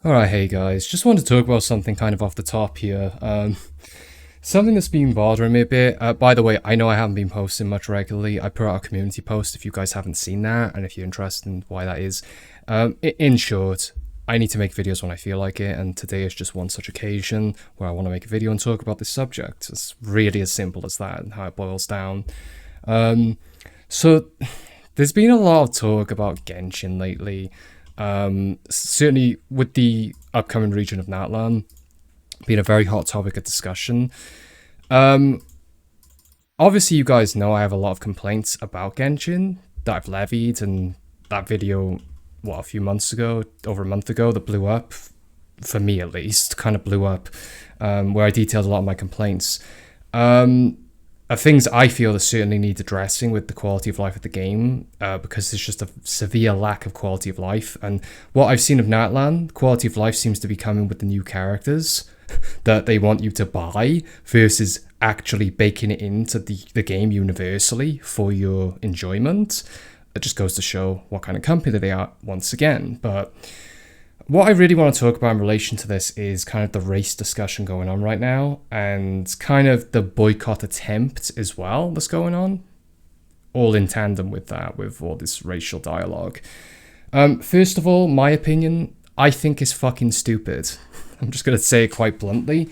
Alright, hey guys, just wanted to talk about something kind of off the top here. Something that's been bothering me a bit. By the way, I know I haven't been posting much regularly. I put out a community post if you guys haven't seen that, and if you're interested in why that is. In short, I need to make videos when I feel like it, and today is just one such occasion where I want to make a video and talk about this subject. It's really as simple as that and how it boils down. So, there's been a lot of talk about Genshin lately. Certainly with the upcoming region of Natlan being a very hot topic of discussion. Um, Obviously, you guys know I have a lot of complaints about Genshin that I've levied, and that video, what, a few months ago, over a month ago, that blew up, for me at least, kind of blew up, where I detailed a lot of my complaints. Um, Things I feel that certainly need addressing with the quality of life of the game, because there's just a severe lack of quality of life. And what I've seen of Natlan, quality of life seems to be coming with the new characters that they want you to buy versus actually baking it into the game universally for your enjoyment. It just goes to show what kind of company they are once again. But what I really want to talk about in relation to this is kind of the race discussion going on right now and kind of the boycott attempt as well that's going on, all in tandem with that, with all this racial dialogue. First of all, my opinion, I think is fucking stupid. I'm just going to say it quite bluntly.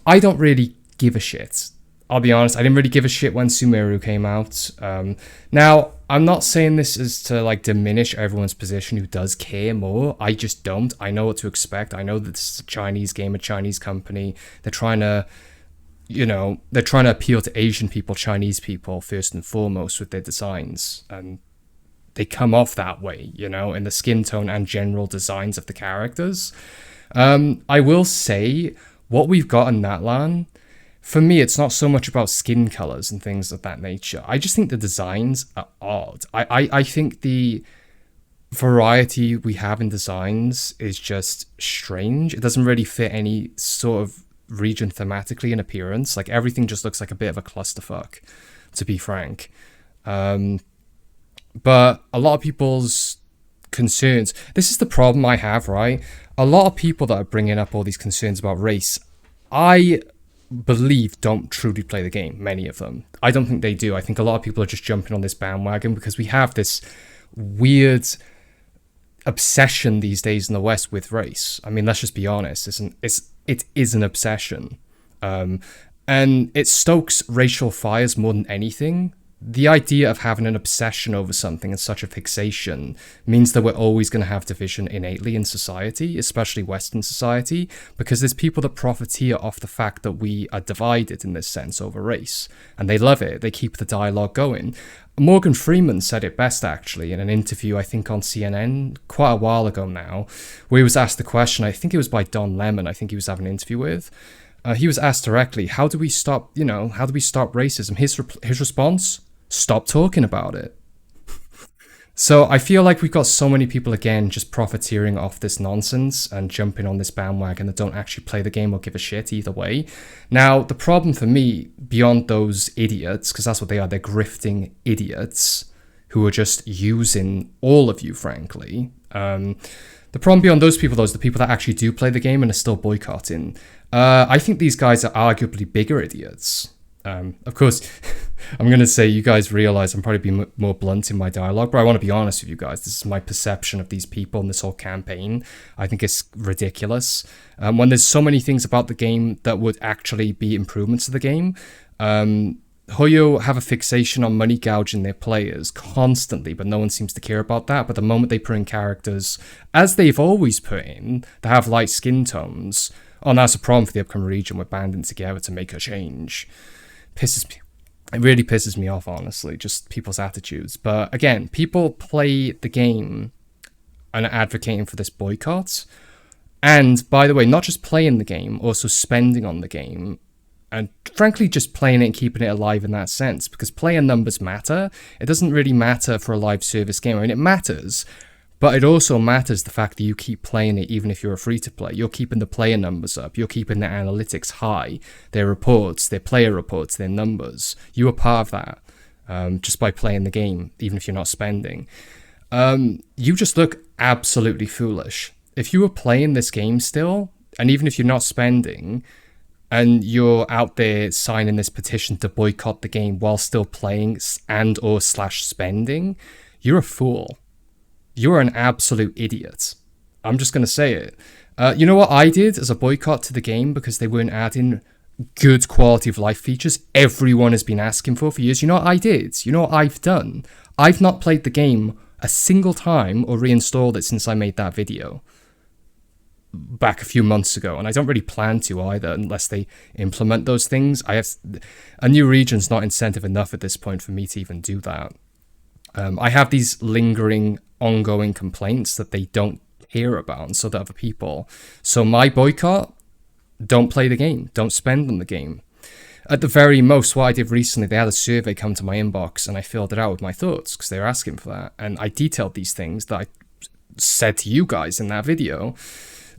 I don't really give a shit. I'll be honest, I didn't really give a shit when Sumeru came out. Now, I'm not saying this is to like diminish everyone's position who does care more. I just don't. I know what to expect. I know that this is a Chinese game, a Chinese company. They're trying to, they're trying to appeal to Asian people, Chinese people, first and foremost with their designs. And they come off that way, in the skin tone and general designs of the characters. I will say, what we've got in Natlan, for me, it's not so much about skin colors and things of that nature. I just think the designs are odd. I think the variety we have in designs is just strange. It doesn't really fit any sort of region thematically in appearance. Like, everything just looks like a bit of a clusterfuck, to be frank. But a lot of people's concerns, this is the problem I have, right? A lot of people that are bringing up all these concerns about race, I believe don't truly play the game. Many of them, I don't think they do. I think a lot of people are just jumping on this bandwagon because we have this weird obsession these days in the West with race. I mean, let's just be honest. It is an obsession, and it stokes racial fires more than anything. The idea of having an obsession over something and such a fixation means that we're always going to have division innately in society, especially Western society, because there's people that profiteer off the fact that we are divided in this sense over race, and they love it. They keep the dialogue going. Morgan Freeman said it best, actually, in an interview, I think on CNN, quite a while ago now, where he was asked the question, I think it was by Don Lemon, I think he was having an interview with. He was asked directly, how do we stop racism? His response, stop talking about it. So I feel like we've got so many people again just profiteering off this nonsense and jumping on this bandwagon that don't actually play the game or give a shit either way. Now, the problem for me, beyond those idiots, because that's what they are, they're grifting idiots who are just using all of you, frankly. The problem beyond those people, though, is the people that actually do play the game and are still boycotting. I think these guys are arguably bigger idiots. Of course, I'm going to say you guys realize I'm probably being more blunt in my dialogue, but I want to be honest with you guys. This is my perception of these people and this whole campaign. I think it's ridiculous. When there's so many things about the game that would actually be improvements to the game. Hoyo have a fixation on money gouging their players constantly, but no one seems to care about that. But the moment they put in characters, as they've always put in, that have light skin tones, oh, that's a problem for the upcoming region. We're banding together to make a change. It really pisses me off, honestly, just people's attitudes. But again, people play the game and are advocating for this boycott. And by the way, not just playing the game, also spending on the game. And frankly, just playing it and keeping it alive in that sense. Because player numbers matter. It doesn't really matter for a live service game. I mean, it matters. But it also matters the fact that you keep playing it even if you're a free-to-play. You're keeping the player numbers up. You're keeping their analytics high, their reports, their player reports, their numbers. You are part of that just by playing the game, even if you're not spending. You just look absolutely foolish. if you were playing this game still, and even if you're not spending, and you're out there signing this petition to boycott the game while still playing and or slash spending, you're a fool. You're an absolute idiot. I'm just going to say it. You know what I did as a boycott to the game because they weren't adding good quality of life features everyone has been asking for years? You know what I did? You know what I've done? I've not played the game a single time or reinstalled it since I made that video back a few months ago, and I don't really plan to either unless they implement those things. A new region's not incentive enough at this point for me to even do that. I have these lingering, ongoing complaints that they don't hear about, and so do other people. So my boycott: don't play the game, don't spend on the game. At the very most, what I did recently, they had a survey come to my inbox and I filled it out with my thoughts because they were asking for that, and I detailed these things that I said to you guys in that video.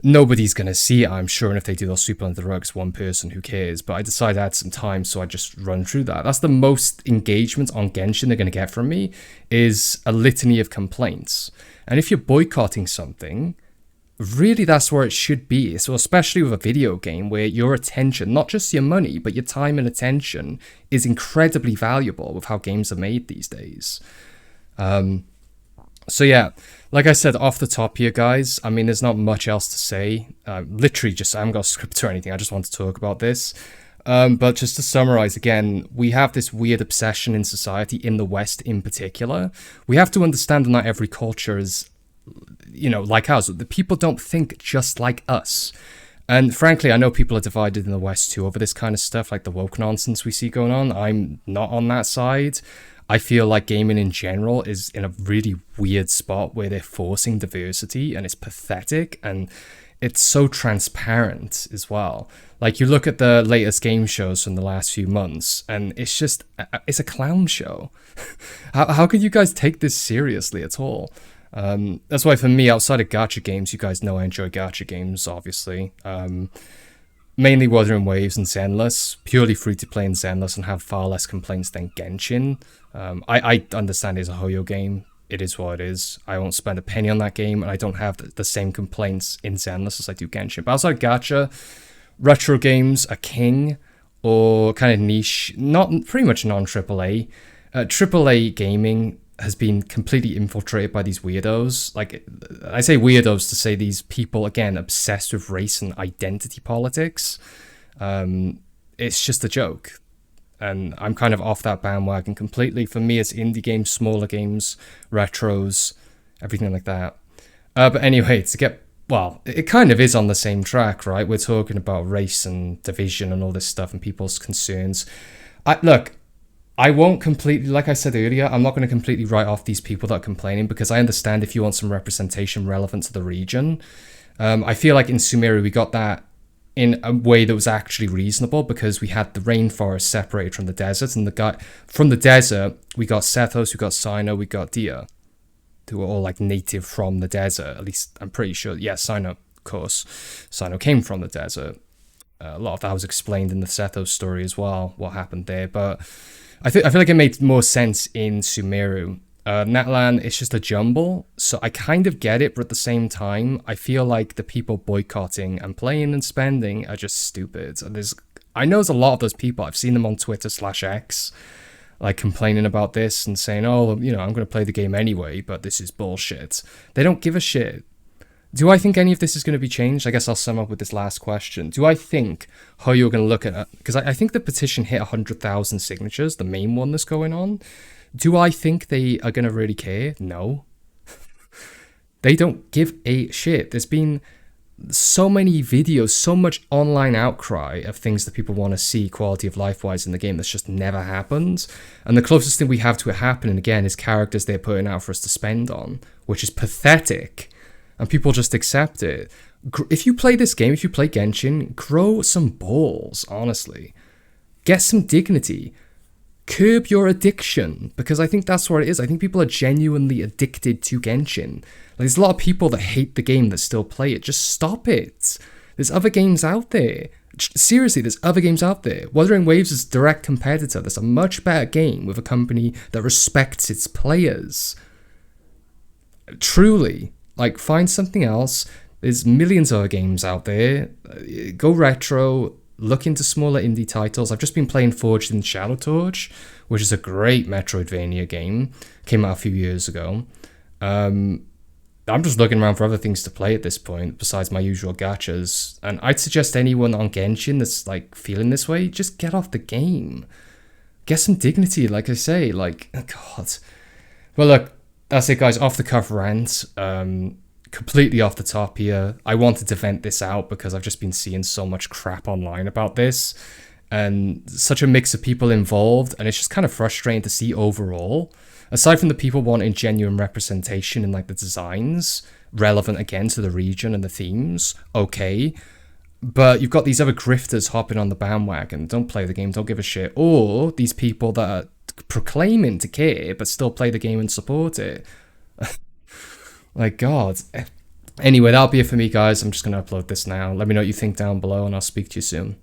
Nobody's going to see it, I'm sure, and if they do, they'll sweep under the rug. It's one person, who cares? But I decided to add some time, so I just run through that. That's the most engagement on Genshin they're going to get from me, is a litany of complaints. And if you're boycotting something, really that's where it should be. So especially with a video game where your attention, not just your money, but your time and attention is incredibly valuable with how games are made these days. So yeah, like I said off the top here, guys, I mean, there's not much else to say. Literally just, I haven't got a script or anything. I just want to talk about this. But just to summarize again, we have this weird obsession in society, in the West in particular. We have to understand that not every culture is, like ours. The people don't think just like us. And frankly, I know people are divided in the West too over this kind of stuff, like the woke nonsense we see going on. I'm not on that side. I feel like gaming in general is in a really weird spot where they're forcing diversity, and it's pathetic, and it's so transparent as well. Like, you look at the latest game shows from the last few months, and it's a clown show. How could you guys take this seriously at all? That's why for me, outside of gacha games, you guys know I enjoy gacha games, obviously. Mainly Wuthering Waves and Zenless, purely free-to-play and Zenless, and have far less complaints than Genshin. I understand it's a Hoyo game. It is what it is. I won't spend a penny on that game, and I don't have the same complaints in Zenless as I do Genshin. But outside of gacha, retro games are king, or kind of niche, pretty much non-AAA. AAA gaming has been completely infiltrated by these weirdos. Like, I say weirdos to say these people, again, obsessed with race and identity politics. It's just a joke. And I'm kind of off that bandwagon completely. For me, it's indie games, smaller games, retros, everything like that. But anyway, it kind of is on the same track, right? We're talking about race and division and all this stuff and people's concerns. I won't completely, like I said earlier, I'm not going to completely write off these people that are complaining, because I understand if you want some representation relevant to the region. I feel like in Sumeru we got that in a way that was actually reasonable, because we had the rainforest separated from the desert, and from the desert we got Sethos, we got Sino, we got Dia, who were all like native from the desert. At least I'm pretty sure. Yeah, Sino, of course. Sino came from the desert. A lot of that was explained in the Sethos story as well, what happened there, but I feel like it made more sense in Sumeru. Natlan, it's just a jumble, so I kind of get it, but at the same time, I feel like the people boycotting and playing and spending are just stupid. And I know there's a lot of those people. I've seen them on Twitter/X, like complaining about this and saying, oh, I'm going to play the game anyway, but this is bullshit. They don't give a shit. Do I think any of this is going to be changed? I guess I'll sum up with this last question. Do I think how you're going to look at it? Because I think the petition hit 100,000 signatures, the main one that's going on. Do I think they are going to really care? No. They don't give a shit. There's been so many videos, so much online outcry of things that people want to see quality of life-wise in the game that's just never happened. And the closest thing we have to it happening, again, is characters they're putting out for us to spend on, which is pathetic. And people just accept it. If you play this game, if you play Genshin, grow some balls, honestly. Get some dignity. Curb your addiction, because I think that's what it is. I think people are genuinely addicted to Genshin. Like, there's a lot of people that hate the game that still play it. Just stop it. There's other games out there. Seriously, there's other games out there. Wuthering Waves is a direct competitor. There's a much better game with a company that respects its players. Truly. Like, find something else. There's millions of other games out there. Go retro, look into smaller indie titles. I've just been playing Forged in Shadow Torch, which is a great Metroidvania game. Came out a few years ago. I'm just looking around for other things to play at this point, besides my usual gachas. And I'd suggest anyone on Genshin that's like feeling this way, just get off the game. Get some dignity, like I say. Like, oh God. Well, look, that's it, guys. Off the cuff rant. Completely off the top here. I wanted to vent this out because I've just been seeing so much crap online about this. And such a mix of people involved. And it's just kind of frustrating to see overall. Aside from the people wanting genuine representation in like the designs, relevant again to the region and the themes, okay. But you've got these other grifters hopping on the bandwagon, don't play the game, don't give a shit. Or these people that are proclaiming to care, but still play the game and support it. Like, God. Anyway, that'll be it for me, guys. I'm just going to upload this now. Let me know what you think down below, and I'll speak to you soon.